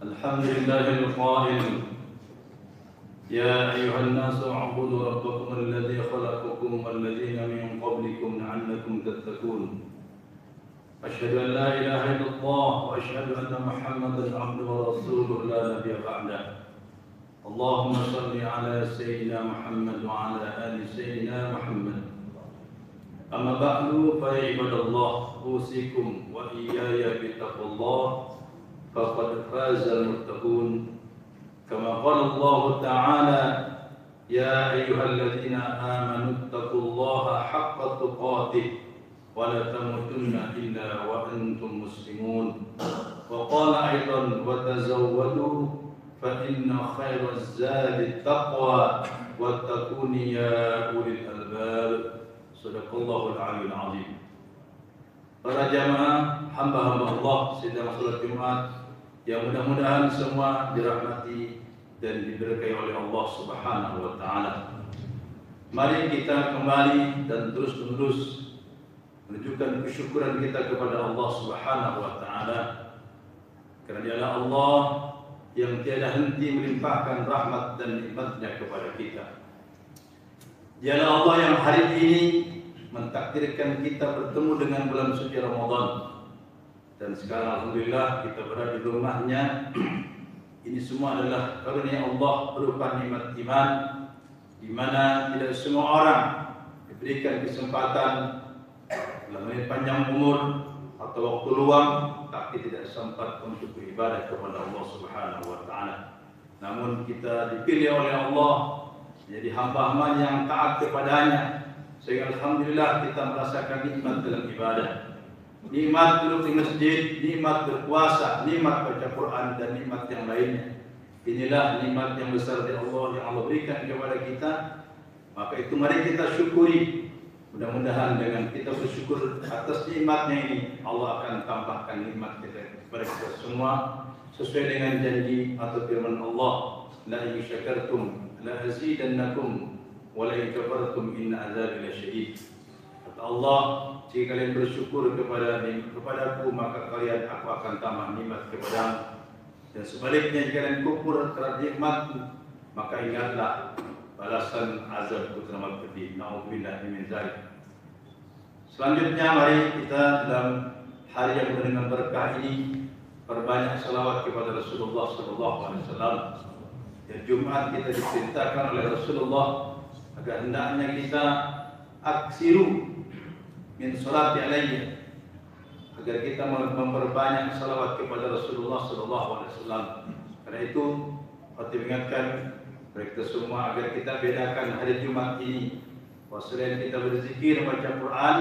الحمد لله القائل يا أيها الناس اعبدوا ربكم الذي خلقكم والذين من قبلكم لعلكم تتقون أشهد أن لا إله إلا الله وأشهد أن محمدا عبده ورسوله لا نبي بعده اللهم صل على سيدنا محمد وعلى آل سيدنا محمد أما بعد فيا عباد الله أوصيكم وإياي بتقوى الله فقد فاز المتقون كما قال الله تعالى يا أيها الذين آمنوا اتقوا الله حق تقاته ولا تموتن إلا وأنتم مسلمون وقال أيضا وتزودوا فإن خير الزاد التقوى واتقون يا أولي الألباب صدق الله العلي العظيم. Para jamaah hamba-hamba Allah sedang salat Jumat yang mudah-mudahan semua dirahmati dan diberkahi oleh Allah Subhanahu wa taala. Mari kita kembali dan terus-menerus menunjukkan kesyukuran kita kepada Allah Subhanahu wa taala. Karena dialah Allah yang tiada henti melimpahkan rahmat dan nikmat-Nya kepada kita. Dialah Allah yang hari ini mentakdirkan kita bertemu dengan bulan suci Ramadan. Dan sekarang alhamdulillah kita berada di rumahnya. Ini semua adalah karunia Allah berupa nikmat iman, di mana tidak semua orang diberikan kesempatan dalam panjang umur atau waktu luang, tapi tidak sempat untuk beribadah kepada Allah Subhanahu wa taala. Namun kita dipilih oleh Allah menjadi hamba-hamba yang taat kepadanya, sehingga alhamdulillah kita merasakan nikmat dalam ibadah. Nikmat duduk di masjid, nikmat berpuasa, nikmat baca Quran dan nikmat yang lainnya. Inilah nikmat yang besar dari Allah yang Allah berikan kepada kita. Maka itu mari kita syukuri. Mudah-mudahan dengan kita bersyukur atas nikmatnya ini, Allah akan tambahkan nikmat kita kepada kita semua sesuai dengan janji atau firman Allah, la in syakartum la azidannakum wa la in kafartum inna azabi lasyadid. Kata Allah, jika kalian bersyukur kepadaku, maka aku akan tambah nikmat kepadamu. Dan sebaliknya jika kalian kufur terhadap nikmatku, maka ingatlah balasan azabku teramat pedih. Nauzubillah min dzalik. Selanjutnya mari kita dalam hari yang penuh dengan berkah ini perbanyak salawat kepada Rasulullah sallallahu alaihi wasallam. Dan Jumat kita diperintahkan oleh Rasulullah agar hendaknya kita aksiru min salati alaihi, agar kita memperbanyak salawat kepada Rasulullah sallallahu alaihi wasallam. Karena itu patut diingatkan kepada kita semua agar kita bedakan hari Jumat ini. Bahwa selain kita berzikir membaca Quran,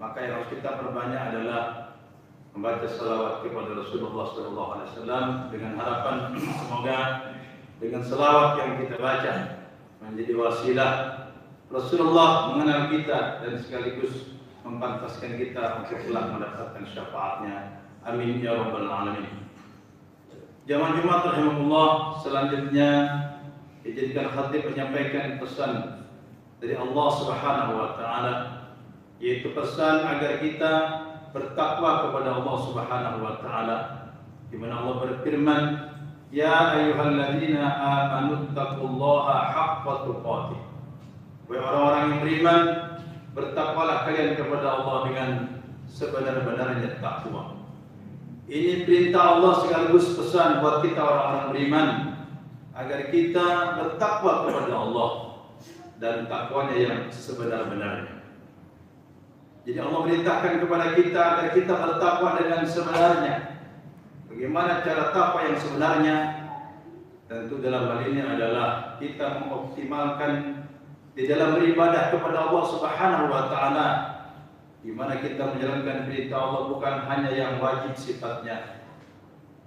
maka yang harus kita perbanyak adalah membaca salawat kepada Rasulullah sallallahu alaihi wasallam dengan harapan semoga dengan salawat yang kita baca menjadi wasilah Rasulullah mengenal kita dan sekaligus mempantaskan kita untuk kelak mendapatkan syafaatnya. Amin ya rabbal alamin. Jamaah Jumat rahimahullah, selanjutnya dijadikan khatib menyampaikan pesan dari Allah Subhanahu wa taala, yaitu pesan agar kita bertakwa kepada Allah Subhanahu wa taala, di mana Allah berfirman, ya ayyuhalladzina amanu taqullaha haqqa tuqatih. Wahai orang-orang yang beriman, bertakwalah kalian kepada Allah dengan sebenar-benarnya takwa. Ini perintah Allah sekaligus pesan buat kita orang-orang beriman agar kita bertakwa kepada Allah dan takwanya yang sebenar-benarnya. Jadi Allah perintahkan kepada kita agar kita bertakwa dengan sebenarnya. Bagaimana cara takwa yang sebenarnya? Tentu dalam hal ini adalah kita mengoptimalkan di dalam beribadah kepada Allah Subhanahu wa taala, di mana kita menjalankan perintah Allah bukan hanya yang wajib sifatnya,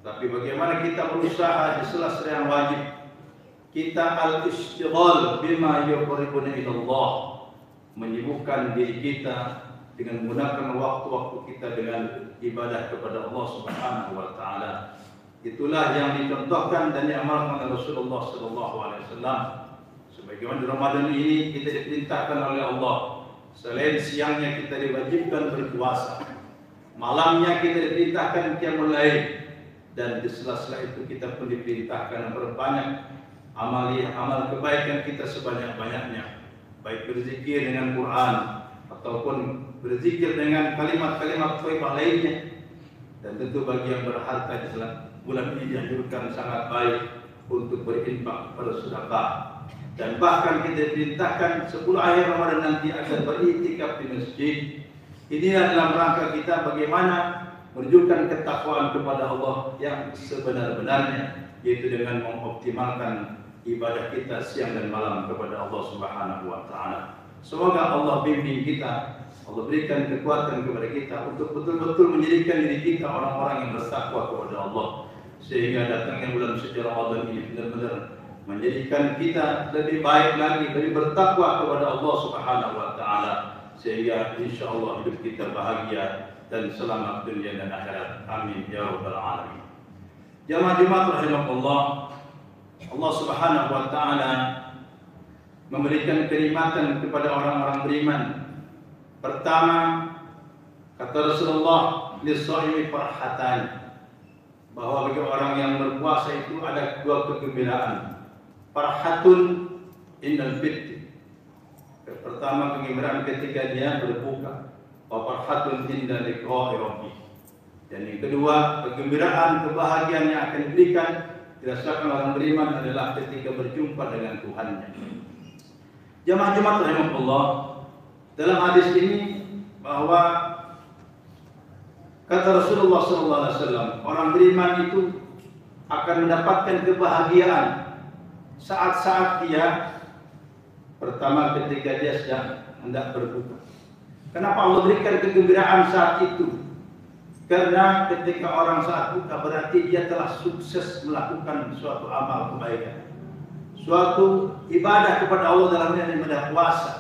tapi bagaimana kita berusaha di sela-sela yang wajib kita al-istighal bima yuqarribuna ila Allah, menyibukkan diri kita dengan menggunakan waktu-waktu kita dengan ibadah kepada Allah Subhanahu wa taala. Itulah yang dicontohkan dan diamalkan oleh Rasulullah sallallahu alaihi wasallam. Sebagaimana di Ramadan ini kita diperintahkan oleh Allah, selain siangnya kita diwajibkan berpuasa, malamnya kita diperintahkan qiyamul lail, dan di sela-sela itu kita pun diperintahkan memperbanyak amal kebaikan kita sebanyak-banyaknya, baik berzikir dengan Quran ataupun berzikir dengan kalimat-kalimat thayyibah lainnya. Dan tentu bagi yang berharta di bulan ini dianjurkan sangat baik untuk berinfak, bersedekah, dan bahkan kita diperintahkan 10 akhir Ramadan nanti akan beriktikaf di masjid. Inilah dalam rangka kita bagaimana menunjukkan ketakwaan kepada Allah yang sebenar-benarnya, yaitu dengan mengoptimalkan ibadah kita siang dan malam kepada Allah Subhanahu wa taala. Semoga Allah bimbing kita, Allah berikan kekuatan kepada kita untuk betul-betul menjadikan diri kita orang-orang yang bertakwa kepada Allah, sehingga datangnya bulan suci Ramadan ini benar-benar menjadikan kita lebih baik lagi, lebih bertakwa kepada Allah Subhanahu wa taala, sehingga insyaallah hidup kita bahagia dan selamat dunia dan akhirat. Amin ya rabbal alamin. Jamaah Jumat rahimahullah, Allah Subhanahu wa taala memberikan kenikmatan kepada orang-orang beriman. Pertama, kata Rasulullah, lis-shaimi farhatan, bahwa bagi orang yang berpuasa itu ada dua kegembiraan. Farhatun indal fitr. Pertama, kegembiraan ketika dia berbuka. Wa farhatun inda liqa'i rabbih. Dan yang kedua, kegembiraan, kebahagiaan yang akan diberikan dirasakan orang beriman adalah ketika berjumpa dengan Tuhannya. Jamaah Jumat rahimahullah, dalam hadis ini bahwa kata Rasulullah SAW, orang beriman itu akan mendapatkan kebahagiaan saat-saat dia pertama ketika dia sedang hendak berbuka. Kenapa Allah berikan kegembiraan saat itu? Karena ketika orang saat buka berarti dia telah sukses melakukan suatu amal kebaikan, suatu ibadah kepada Allah dalam ibadah puasa.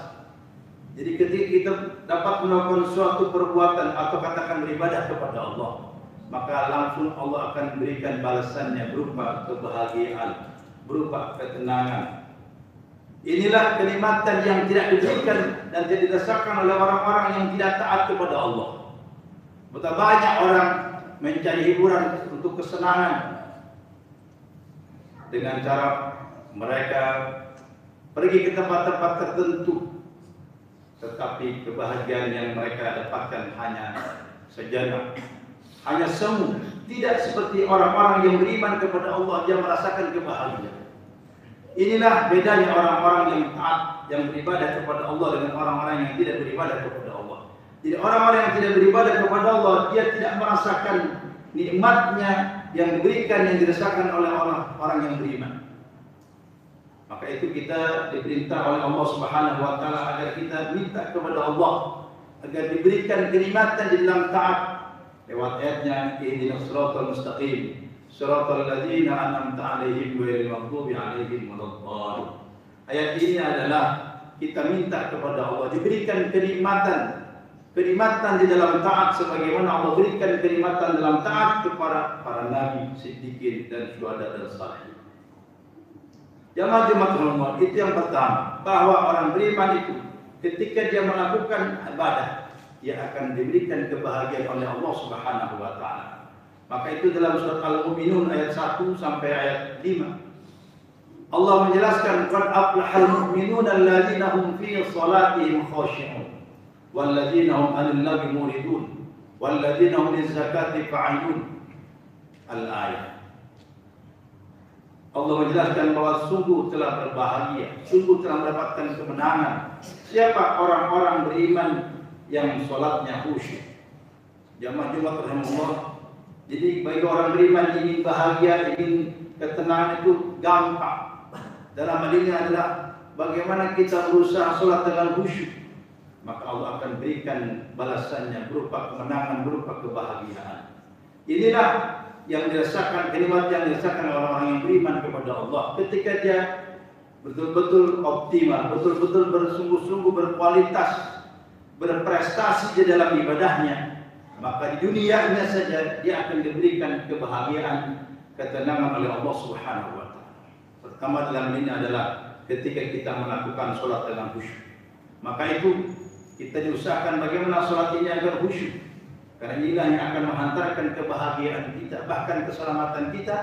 Jadi ketika kita dapat melakukan suatu perbuatan atau katakan beribadah kepada Allah, maka langsung Allah akan memberikan balasannya berupa kebahagiaan, berupa ketenangan. Inilah kenikmatan yang tidak diberikan dan tidak dirasakan oleh orang-orang yang tidak taat kepada Allah. Betapa banyak orang mencari hiburan untuk kesenangan dengan cara mereka pergi ke tempat-tempat tertentu, tetapi kebahagiaan yang mereka dapatkan hanya sejenak, hanya semu. Tidak seperti orang-orang yang beriman kepada Allah yang merasakan kebahagiaan. Inilah bedanya orang-orang yang taat, yang beribadah kepada Allah dengan orang-orang yang tidak beribadah kepada Allah. Jadi orang-orang yang tidak beribadah kepada Allah, dia tidak merasakan nikmatnya yang diberikan, yang dirasakan oleh orang-orang yang beriman. Maka itu kita diperintah oleh Allah Subhanahu wa taala agar kita minta kepada Allah agar diberikan kenikmatan di dalam taat lewat ayatnya, ihdinas siratal mustaqim, siratal ladzina an'amta 'alaihim ghairil maghdubi 'alaihim waladdallin. Ayat ini adalah kita minta kepada Allah diberikan kenikmatan di dalam taat sebagaimana Allah berikan kenikmatan dalam taat kepada para nabi, siddiqin dan syuhada dan salihin. Jamaah Allah, itu yang pertama, bahwa orang beriman itu ketika dia melakukan ibadah, dia akan diberikan kebahagiaan oleh Allah Subhanahu wa taala. Maka itu dalam surat Al-Mu'minun ayat 1 sampai ayat 5. Allah menjelaskan, qad aflahal mu'minuna alladzina hum fi shalatihim khashi'un walladzina hum 'anil lagwi muridun walladzina hum lizakati fa'ilun. Al-ayat. Allah menjelaskan bahwa sungguh telah berbahagia, sungguh telah mendapatkan kemenangan siapa orang-orang beriman yang sholatnya khusyuk. Jamaah Jumat rahimahullah. Jadi bagi orang beriman ingin bahagia, ingin ketenangan itu gampang. Dalam hal ini adalah bagaimana kita berusaha sholat dengan khusyuk, maka Allah akan berikan balasannya berupa kemenangan, berupa kebahagiaan. Inilah yang dirasakan, kenikmatan yang dirasakan orang-orang yang beriman kepada Allah ketika dia betul-betul optimal, betul-betul bersungguh-sungguh berkualitas, berprestasi di dalam ibadahnya. Maka di dunianya saja dia akan diberikan kebahagiaan, ketenangan oleh Allah Subhanahu wa taala. Pertama dalam ini adalah ketika kita melakukan sholat dengan khusyuk. Maka itu kita diusahakan bagaimana sholat ini agar khusyuk. Karena inilah yang akan menghantarkan kebahagiaan kita, bahkan keselamatan kita